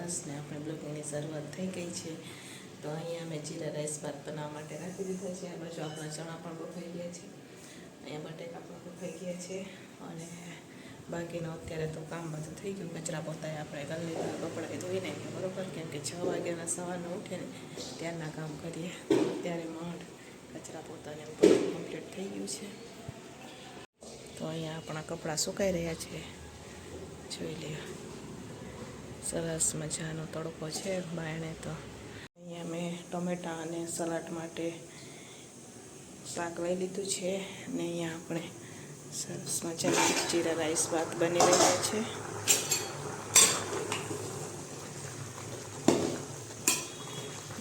દિવસ ને આપણે બ્લોગિંગની શરૂઆત થઈ ગઈ છે. તો અહીંયા મેં જીરા રાઈસ ભાત બનાવવા માટે રાખી દીધા છે. આ બાજુ આપણા ચણા પણ બફાઈ ગયા છે, અહીંયા બટેકા પણ બફાઈ ગયા છે. અને બાકીનું અત્યારે તો કામ બધું થઈ ગયું. કચરા પોતાએ આપણે કરી લીધા, કપડાં ધોઈ નાખ્યા બરાબર, કેમ કે 6 વાગ્યાના સવારના ઉઠે ને ત્યારના કામ કરીએ. અત્યારે માંડ કચરા પોતાને બધું કમ્પ્લીટ થઈ ગયું છે. તો અહીંયા આપણા કપડાં સુકાઈ રહ્યા છે, જોઈ લ્યો. સરસ મજાનો તડકો છે બાયણે. તો અહીંયા મેં ટમેટાં અને સલાડ માટે શાક લઈ લીધું છે. અને અહીંયા આપણે સરસ મજાના જીરા રાઈસ ભાત બની રહ્યા છે.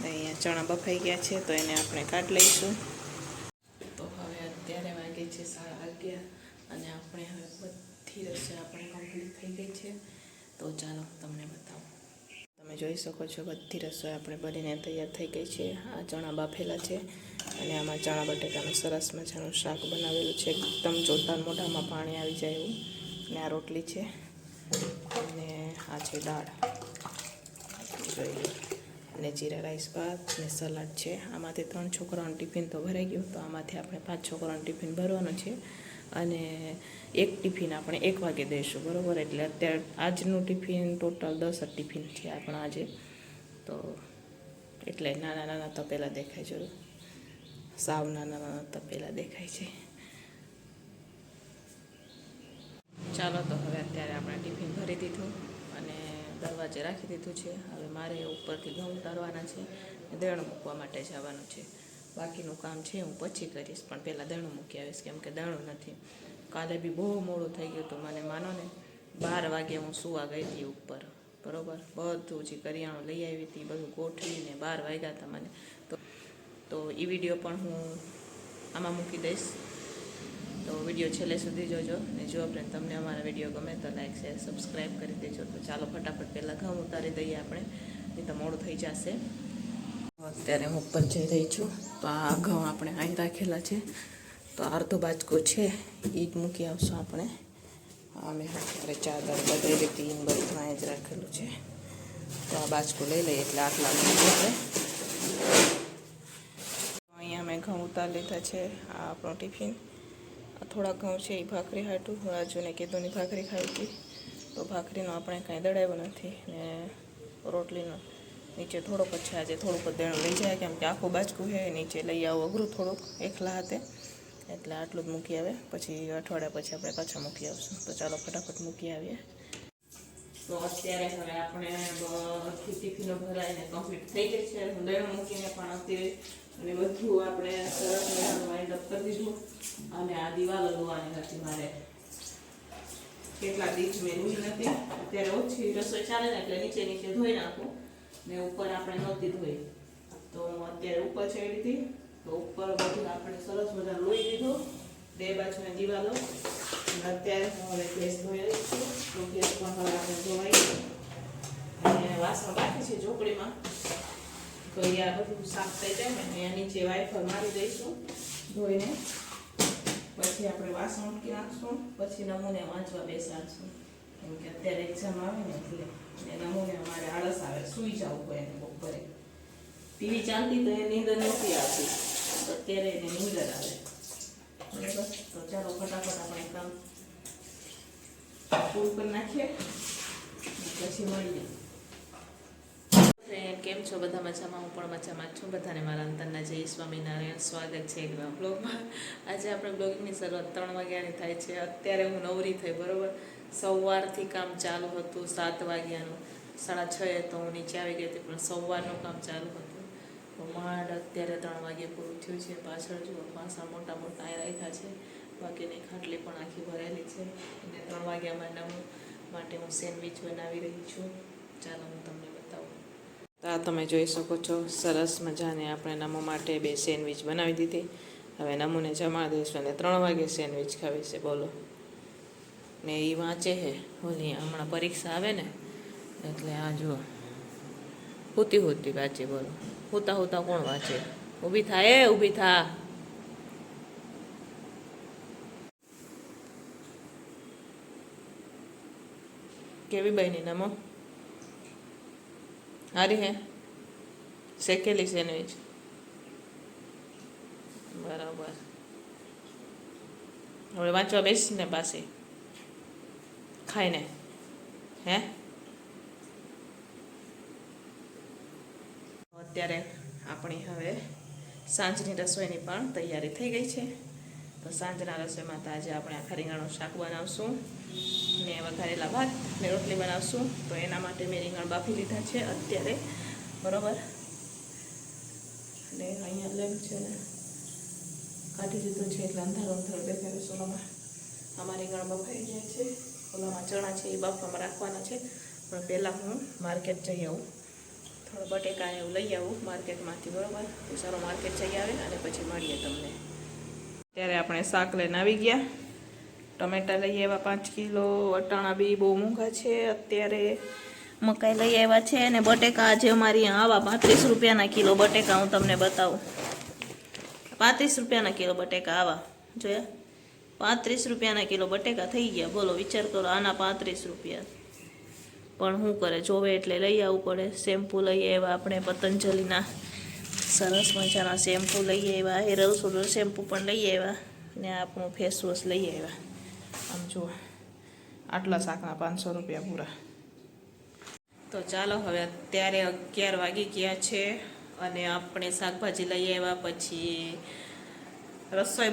અહીંયા ચણા બફાઈ ગયા છે, તો એને આપણે કાઢી લઈશું. તો હવે અત્યારે વાગે છે 11:30 અને આપણે હવે બધી રસોઈ આપણે કમ્પ્લીટ થઈ ગઈ છે. તો ચાલો તમને બતાવું. તમે જોઈ શકો છો બધી રસોઈ આપણે બનીને તૈયાર થઈ ગઈ છે. આ ચણા બાફેલા છે અને આમાં ચણા બટેકાનું સરસ મજાનું શાક બનાવેલું છે, એકદમ જોતા મોઢામાં પાણી આવી જાય એવું. અને આ રોટલી છે અને આ છે દાળ, જોઈ લો. અને જીરા રાઈસ ભાત ને સલાડ છે. આમાંથી 3 છોકરાઓનું ટિફિન તો ભરાઈ ગયું, તો આમાંથી આપણે 5 છોકરાઓનું ટિફિન ભરવાનું છે. અને એક ટિફિન આપણે 1 વાગે દઈશું બરાબર. એટલે અત્યારે આજનું ટિફિન ટોટલ 10 જ ટિફિન છે આપણા આજે. તો એટલે નાના નાના તપેલા દેખાય છે, સાવ નાના નાના તપેલા દેખાય છે. ચાલો તો હવે અત્યારે આપણે ટિફિન ભરી દીધું અને દરવાજે રાખી દીધું છે. હવે મારે ઉપરથી ઘઉં ઉતારવાના છે, દેણું મૂકવા માટે જવાનું છે. બાકીનું કામ છે હું પછી કરીશ, પણ પહેલાં દેણું મૂકી આવીશ, કેમ કે દેણું નથી. કાલે બી બહુ મોડું થઈ ગયું હતું મને, માનો ને 12 વાગે હું સૂવા ગઈ હતી ઉપર બરાબર. બધું જે કરિયાણું લઈ આવી હતી બધું ગોઠવીને 12 વાગ્યા હતા મને. તો એ વિડીયો પણ હું આમાં મૂકી દઈશ, તો વિડીયો છેલ્લે સુધી જોજો. ને જો તમને અમારા વિડીયો ગમે તો લાઈક શેર સબસ્ક્રાઈબ કરી દેજો. તો ચાલો ફટાફટ પહેલાં ઘઉં ઉતારી દઈએ આપણે, નહીં તો મોડું થઈ જશે. અત્યારે હું ઉપર જઈ રહી છું. તો આ ઘઉં આપણે અહીં રાખેલા છે, તો અડધો બાજકો છે એ જ મૂકી આવશું આપણે. અમે અત્યારે ચાદર બદલી હતી બધું અહીં જ રાખેલું છે. તો આ બાજકો લઈ લઈએ એટલે આટલા મૂકી આપણે. અહીંયા મેં ઘઉં ઉતારી લીધા છે. આ આપણો ટિફિન. થોડા ઘઉં છે એ ભાખરી હાટું, રાજુને કીધુંની ભાખરી ખાઈ હતી, તો ભાખરીનો આપણે કાંઈ દડાવ્યો નથી. ને રોટલીનો નીચે થોડોક જ છે, આજે થોડુંક જ દેણું લઈ જાય, કેમ કે આખું બાજકું છે, નીચે લઈ આવું અઘરું થોડુંક એકલા હાથે. એટલે આટલું જ મૂકી આવે, પછી અઠવાડિયા પછી આપણે પાછા મૂકી આવશું. તો ચાલો ફટાફટ મૂકી આવીએ. તો અત્યારે હવે આપણે બધી ટિફિનો ભરાઈને કમ્પ્લીટ થઈ ગઈ છે. દેણું મૂકીને પણ અત્યારે અને બધું આપણે સરસ મજાનું વાઇન્ડ અપ કરી દીધું. અને આ દિવાલો ધોવાની હતી મારે, કેટલા દિવસ મેં ધોઈ નથી. અત્યારે ઓછી રસોઈ ચાલે ને એટલે નીચે નીચે ધોઈ નાખું, ને ઉપર આપણે નહોતી ધોઈ, તો હું અત્યારે ઉપર ચડી હતી. તો ઉપર બધું આપણે સરસ મજાનું લોહી દીધું, 2 બાજુની દિવાલો. અત્યારે હું હવે ગેસ ધોઈ રહી છું, તો ગેસ પણ હવે આપણે ધોવાઈ. અને વાસણ બાકી છે ઝોપડીમાં, તો અહીંયા બધું સાફ થઈ જાય ને અહીંયા નીચે વાઇફર મારી દઈશું ધોઈને. પછી આપણે વાસણ મૂકી નાખશું, પછી નમૂને વાંચવા બેસાડશું, કેમ કે અત્યારે એક્ઝામ આવે ને એટલે નમૂને અમારે આળસ આવે, સૂઈ જવું હોય એને બપોરે. ટીવી ચાલતી તો એ નીંદર નથી આવતી, અત્યારે એને નીંદર આવે બરાબર. તો ચાલો ફટાફટ આપણે કામ પૂરું કરી નાખીએ, પછી મળીએ. ફ્રેન્ડ, કેમ છો? બધા મજામાં? હું પણ મજામાં છું. બધાને મારા અંતરના જય સ્વામિનારાયણ. સ્વાગત છે એક નવા બ્લોગમાં. આજે આપણે બ્લોગિંગની શરૂઆત 3 વાગ્યાની થાય છે. અત્યારે હું નવરી થઈ બરાબર. સવારથી કામ ચાલુ હતું 7 વાગ્યાનું, 6:30 તો હું નીચે આવી ગઈ હતી, પણ સવારનું કામ ચાલુ હતું. તો માંડ અત્યારે 3 વાગ્યે પૂરું થયું છે. પાછળ જુઓ પાસા મોટા મોટા અહીં રાખ્યા છે, બાકીની ખાટલી પણ આખી ભરેલી છે. અને 3 વાગ્યામાં નમૂ માટે હું સેન્ડવિચ બનાવી રહી છું. ચાલો હું તમને બતાવું. તો આ તમે જોઈ શકો છો સરસ મજાને આપણે નમો માટે 2 સેન્ડવિચ બનાવી દીધી. હવે નમૂને જમા દઈશું અને 3 વાગે સેન્ડવિચ ખાવી છે બોલો. ને એ વાંચે છે, ઓલી હમણાં પરીક્ષા આવે ને એટલે આ જુઓ હોતી હોતી વાંચે બોલો. હોતા હોતા કોણ વાંચે? ઊભી થાય, ઊભી થા. કેવી બની નમો? હારી હે શેકેલી સેન્ડવીચ બરાબર. હવે વાંચવા બેસીને પાસે ખાઈને હે અત્યારે આપણી હવે સાંજની રસોઈની પણ તૈયારી થઈ ગઈ છે. તો સાંજના રસોઈમાં તો આજે આપણે આખા રીંગણનું શાક બનાવશું ને વઘારેલા ભાત ને રોટલી બનાવશું. તો એના માટે મેં રીંગણ બાફી લીધા છે અત્યારે, બરાબર. અને અહીંયા લેમ્પ છે ને કાઢી દીધું છે એટલે અંધારું દેખાય સોનામાં. આમાં રીંગણ બફાઈ ગયા છે, ઓલામાં ચણા છે એ બાફવામાં રાખવાના છે. પણ પહેલાં હું માર્કેટ જઈ આવું, થોડો બટેકા એવું લઈ આવું માર્કેટમાંથી, બરાબર. તો સારો માર્કેટ જઈ આવે અને પછી મળીએ તમને. ત્યારે આપણે શાક લઈને આવી ગયા. ટમેટા લઈ આવ્યા 5 કિલો, વટાણા બી બહુ મોંઘા છે અત્યારે. મકાઈ લઈ આવ્યા છે અને બટેકા આજે અમારી આવા 35 રૂપિયાના કિલો બટેકા. હું તમને બતાવું, 35 રૂપિયાના કિલો બટેકા આવા જોયા. 35 રૂપિયાના કિલો બટેકા થઈ ગયા. બોલો વિચાર કરો, આના 35 રૂપિયા. પણ શું કરે, જોવે એટલે લઈ આવવું પડે. શેમ્પૂ લઈ આવ્યા આપણે પતંજલિના સરસ મજાના શેમ્પૂ લઈ આવ્યા. હેરલ સોલર શેમ્પૂ પણ લઈ આવ્યા ને આપણું ફેસ વોશ લઈ આવ્યા. આમ જુઓ, આટલા શાકના 500 રૂપિયા પૂરા. તો ચાલો હવે અત્યારે 11 વાગી ગયા છે અને આપણે શાકભાજી લઈ આવ્યા. પછી રસોઈ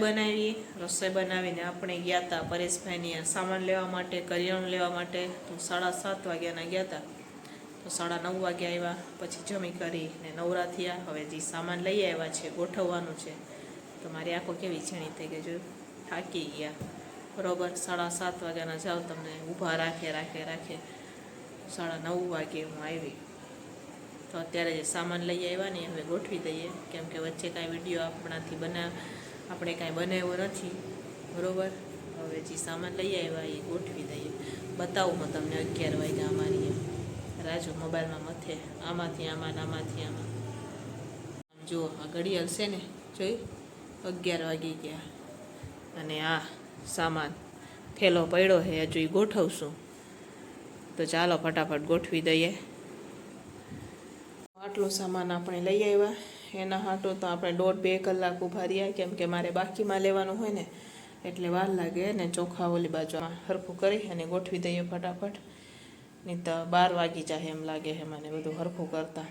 બનાવીને આપણે ગયા હતા પરેશભાઈની સામાન લેવા માટે, કરિયાણું લેવા માટે. તો 7:30 વાગ્યાના ગયા હતા. તો 9:30 વાગે આવ્યા. પછી જમી કરીને નવરા થયા. હવે જે સામાન લઈ આવ્યા છે ગોઠવવાનું છે. તો મારી આંખો કેવી છીણી થઈ ગઈ, જો થાકી ગયા, બરાબર. 7:30 વાગ્યાના જાઓ, તમને ઊભા રાખે 9:30 વાગે હું આવી. તો અત્યારે જે સામાન લઈ આવ્યા ને હવે ગોઠવી દઈએ, કેમ કે વચ્ચે કાંઈ વિડીયો આપણે કાંઈ બનાવ્યો નથી, બરાબર. હવે જે સામાન લઈ આવ્યા એ ગોઠવી દઈએ. બતાવું હું તમને 11 વાગ્યા અમારી રાજુ મોબાઈલમાં મથે, આમાંથી આમાં જુઓ. આ ઘડિયાળ છે ને, જોઈ 11 વાગી ગયા. અને આ સામાન થેલો પડ્યો છે, હજુ એ ગોઠવશું. તો ચાલો ફટાફટ ગોઠવી દઈએ. આટલો સામાન આપણે લઈ આવ્યા. એના હાટો તો આપણે 1.5-2 કલાક ઊભા રહ્યા, કેમ કે મારે બાકીમાં લેવાનું હોય ને એટલે વાર લાગે ને. ચોખા ઓલી બાજુમાં હરખું કરી અને ગોઠવી દઈએ ફટાફટ, નહીં તો 12 વાગી જાય એમ લાગે છે મને બધું હરખું કરતાં.